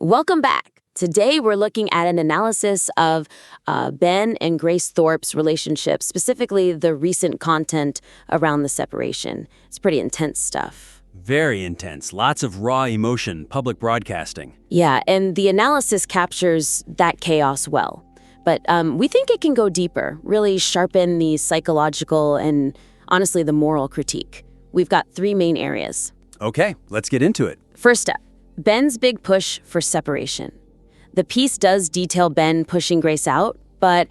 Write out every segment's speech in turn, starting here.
Welcome back. Today, we're looking at an analysis of Ben and Grace Thorp's relationship, specifically the recent content around the separation. It's pretty intense stuff. Very intense. Lots of raw emotion, public broadcasting. Yeah, and the analysis captures that chaos well. But we think it can go deeper, really sharpen the psychological and, honestly, the moral critique. We've got three main areas. Okay, let's get into it. First up, Ben's big push for separation. The piece does detail Ben pushing Grace out, but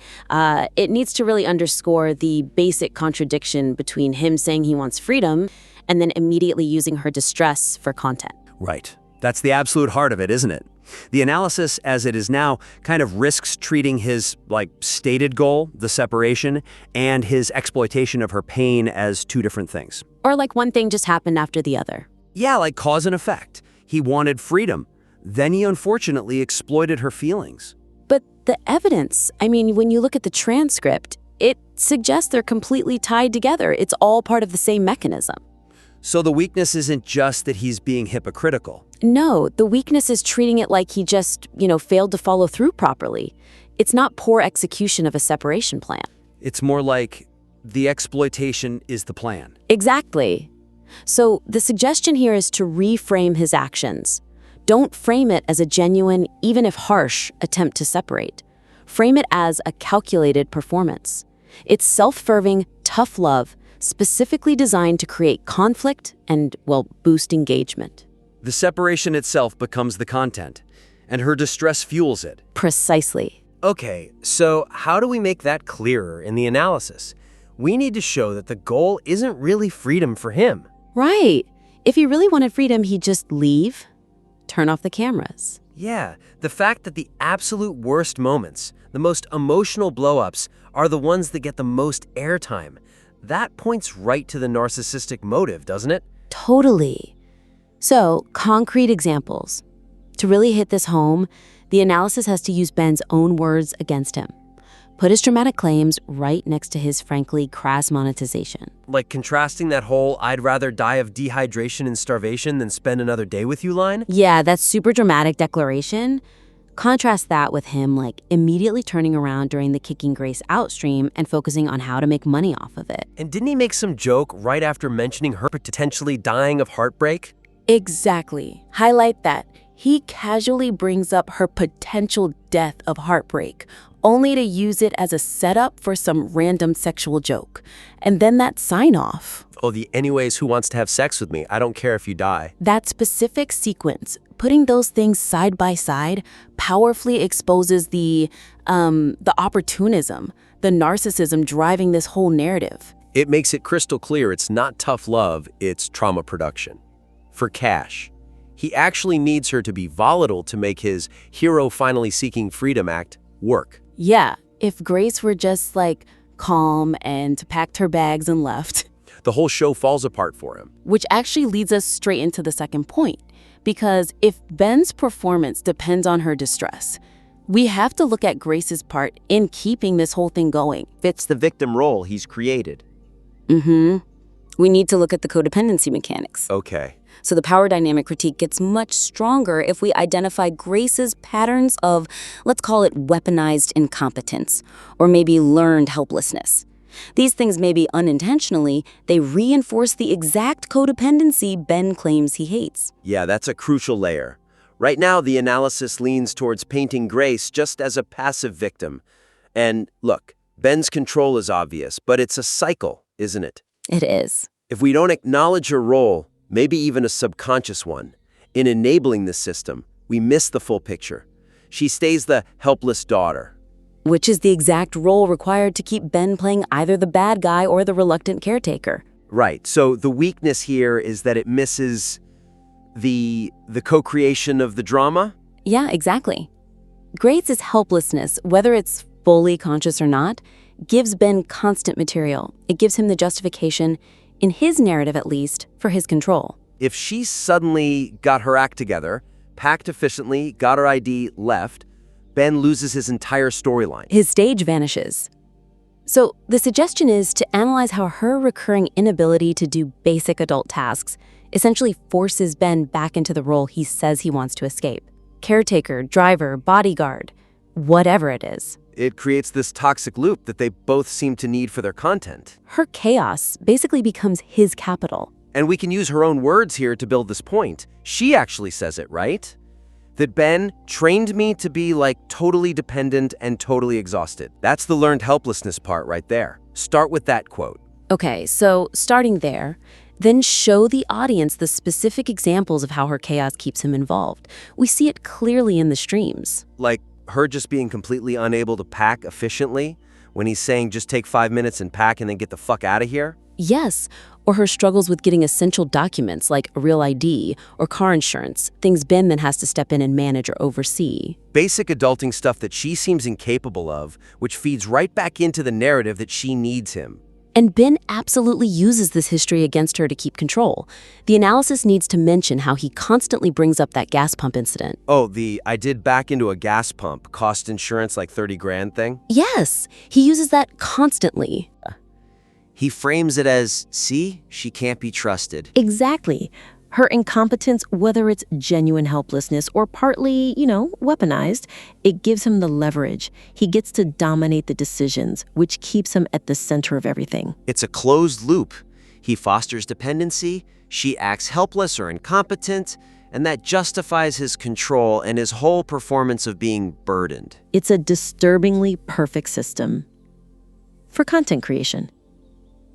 it needs to really underscore the basic contradiction between him saying he wants freedom and then immediately using her distress for content. Right. That's the absolute heart of it, isn't it? The analysis, as it is now, kind of risks treating his, stated goal, the separation, and his exploitation of her pain as two different things. Or like one thing just happened after the other. Yeah, like cause and effect. He wanted freedom. Then he unfortunately exploited her feelings. But the evidence, when you look at the transcript, it suggests they're completely tied together. It's all part of the same mechanism. So the weakness isn't just that he's being hypocritical. No, the weakness is treating it like he just, failed to follow through properly. It's not poor execution of a separation plan. It's more like the exploitation is the plan. Exactly. So the suggestion here is to reframe his actions. Don't frame it as a genuine, even if harsh, attempt to separate. Frame it as a calculated performance. It's self-serving, tough love, specifically designed to create conflict and, boost engagement. The separation itself becomes the content, and her distress fuels it. Precisely. Okay, so how do we make that clearer in the analysis? We need to show that the goal isn't really freedom for him. Right. If he really wanted freedom, he'd just leave, turn off the cameras. Yeah, the fact that the absolute worst moments, the most emotional blow-ups, are the ones that get the most airtime. That points right to the narcissistic motive, doesn't it? Totally. So, concrete examples. To really hit this home, the analysis has to use Ben's own words against him. Put his dramatic claims right next to his frankly crass monetization. Like contrasting that whole "I'd rather die of dehydration and starvation than spend another day with you" line? Yeah, that super dramatic declaration. Contrast that with him immediately turning around during the kicking Grace out stream and focusing on how to make money off of it. And didn't he make some joke right after mentioning her potentially dying of heartbreak? Exactly. Highlight that. He casually brings up her potential death of heartbreak, only to use it as a setup for some random sexual joke. And then that sign-off. Oh, the anyways who wants to have sex with me, I don't care if you die. That specific sequence, putting those things side by side, powerfully exposes the opportunism, the narcissism driving this whole narrative. It makes it crystal clear it's not tough love, it's trauma production. For cash. He actually needs her to be volatile to make his hero finally seeking freedom act work. Yeah, if Grace were just calm and packed her bags and left. The whole show falls apart for him. Which actually leads us straight into the second point. Because if Ben's performance depends on her distress, we have to look at Grace's part in keeping this whole thing going. Fits the victim role he's created. We need to look at the codependency mechanics. Okay. So the power dynamic critique gets much stronger if we identify Grace's patterns of, let's call it weaponized incompetence, or maybe learned helplessness. These things maybe unintentionally, they reinforce the exact codependency Ben claims he hates. Yeah, that's a crucial layer. Right now, the analysis leans towards painting Grace just as a passive victim. And look, Ben's control is obvious, but it's a cycle, isn't it? It is. If we don't acknowledge her role, maybe even a subconscious one, in enabling this system, we miss the full picture. She stays the helpless daughter. Which is the exact role required to keep Ben playing either the bad guy or the reluctant caretaker. Right, so the weakness here is that it misses the co-creation of the drama? Yeah, exactly. Grace's helplessness, whether it's fully conscious or not, gives Ben constant material. It gives him the justification, in his narrative at least, for his control. If she suddenly got her act together, packed efficiently, got her ID, left, Ben loses his entire storyline. His stage vanishes. So the suggestion is to analyze how her recurring inability to do basic adult tasks essentially forces Ben back into the role he says he wants to escape. caretaker, driver, bodyguard, whatever it is. It creates this toxic loop that they both seem to need for their content. Her chaos basically becomes his capital. And we can use her own words here to build this point. She actually says it, right? That Ben trained me to be like totally dependent and totally exhausted. That's the learned helplessness part right there. Start with that quote. Okay, so starting there, then show the audience the specific examples of how her chaos keeps him involved. We see it clearly in the streams. Like her just being completely unable to pack efficiently when he's saying just take 5 minutes and pack and then get the fuck out of here? Yes, or her struggles with getting essential documents like a real ID or car insurance, things Ben then has to step in and manage or oversee. Basic adulting stuff that she seems incapable of, which feeds right back into the narrative that she needs him. And Ben absolutely uses this history against her to keep control. The analysis needs to mention how he constantly brings up that gas pump incident. Oh, the I did back into a gas pump, cost insurance like 30 grand thing? Yes, he uses that constantly. He frames it as, see, she can't be trusted. Exactly. Her incompetence, whether it's genuine helplessness or partly, weaponized, it gives him the leverage. He gets to dominate the decisions, which keeps him at the center of everything. It's a closed loop. He fosters dependency, she acts helpless or incompetent, and that justifies his control and his whole performance of being burdened. It's a disturbingly perfect system for content creation.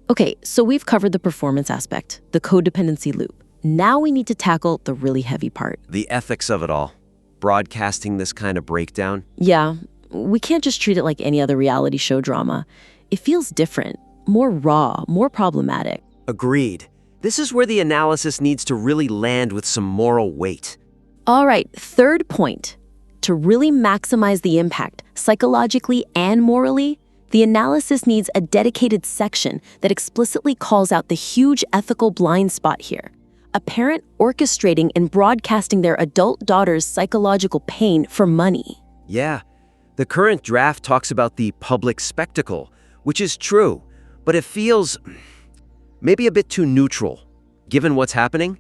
Okay, so we've covered the performance aspect, the codependency loop. Now we need to tackle the really heavy part. The ethics of it all. Broadcasting this kind of breakdown. Yeah, we can't just treat it like any other reality show drama. It feels different, more raw, more problematic. Agreed. This is where the analysis needs to really land with some moral weight. All right, third point. To really maximize the impact, psychologically and morally, the analysis needs a dedicated section that explicitly calls out the huge ethical blind spot here. A parent orchestrating and broadcasting their adult daughter's psychological pain for money. Yeah, the current draft talks about the public spectacle, which is true, but it feels maybe a bit too neutral, given what's happening.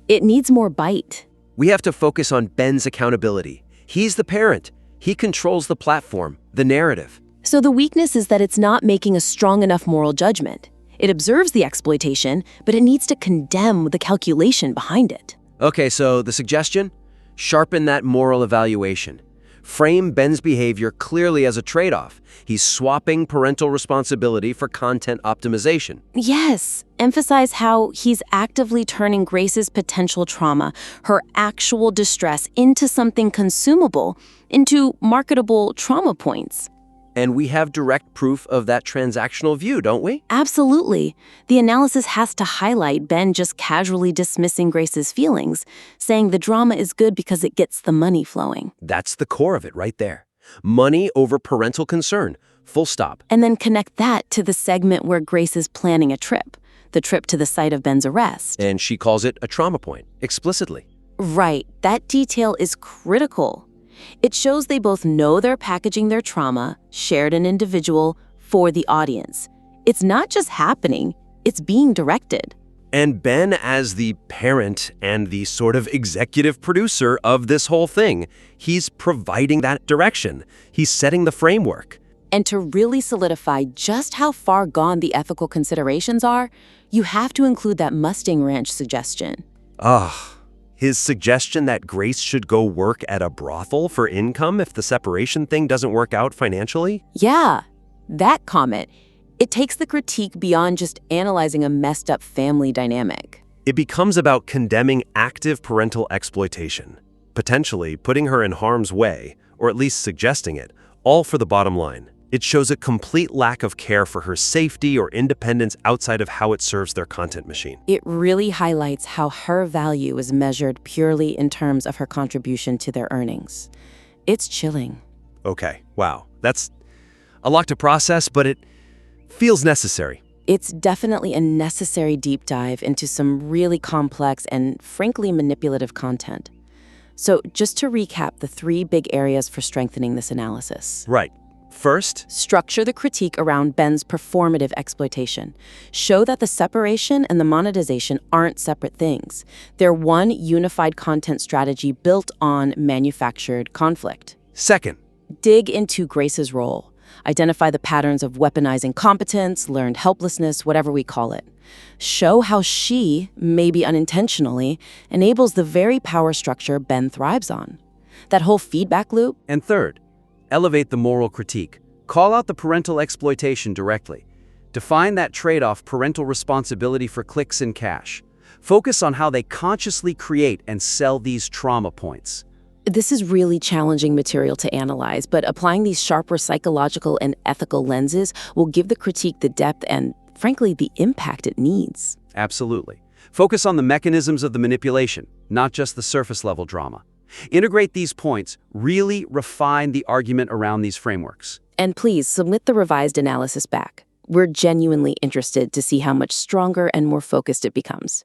It needs more bite. We have to focus on Ben's accountability. He's the parent. He controls the platform, the narrative. So the weakness is that it's not making a strong enough moral judgment. It observes the exploitation, but it needs to condemn the calculation behind it. Okay, so the suggestion? Sharpen that moral evaluation. Frame Ben's behavior clearly as a trade-off. He's swapping parental responsibility for content optimization. Yes, emphasize how he's actively turning Grace's potential trauma, her actual distress, into something consumable, into marketable trauma points. And we have direct proof of that transactional view, don't we? Absolutely. The analysis has to highlight Ben just casually dismissing Grace's feelings, saying the drama is good because it gets the money flowing. That's the core of it right there. Money over parental concern. Full stop. And then connect that to the segment where Grace is planning a trip, the trip to the site of Ben's arrest. And she calls it a trauma point, explicitly. Right. That detail is critical. It shows they both know they're packaging their trauma, shared and individual, for the audience. It's not just happening, it's being directed. And Ben, as the parent and the sort of executive producer of this whole thing, he's providing that direction. He's setting the framework. And to really solidify just how far gone the ethical considerations are, you have to include that Mustang Ranch suggestion. His suggestion that Grace should go work at a brothel for income if the separation thing doesn't work out financially? Yeah, that comment. It takes the critique beyond just analyzing a messed up family dynamic. It becomes about condemning active parental exploitation, potentially putting her in harm's way, or at least suggesting it, all for the bottom line. It shows a complete lack of care for her safety or independence outside of how it serves their content machine. It really highlights how her value is measured purely in terms of her contribution to their earnings. It's chilling. Okay, wow. That's a lot to process, but it feels necessary. It's definitely a necessary deep dive into some really complex and frankly manipulative content. So just to recap the 3 big areas for strengthening this analysis. Right. First, Structure the critique around Ben's performative exploitation. Show that the separation and the monetization aren't separate things. They're one unified content strategy built on manufactured conflict. second, Dig into Grace's role. Identify the patterns of weaponizing competence, learned helplessness, whatever we call it. Show how she, maybe unintentionally, enables the very power structure Ben thrives on. That whole feedback loop. And third, elevate the moral critique. Call out the parental exploitation directly. Define that trade-off parental responsibility for clicks and cash. Focus on how they consciously create and sell these trauma points. This is really challenging material to analyze, but applying these sharper psychological and ethical lenses will give the critique the depth and, frankly, the impact it needs. Absolutely. Focus on the mechanisms of the manipulation, not just the surface-level drama. Integrate these points, really refine the argument around these frameworks. And please submit the revised analysis back. We're genuinely interested to see how much stronger and more focused it becomes.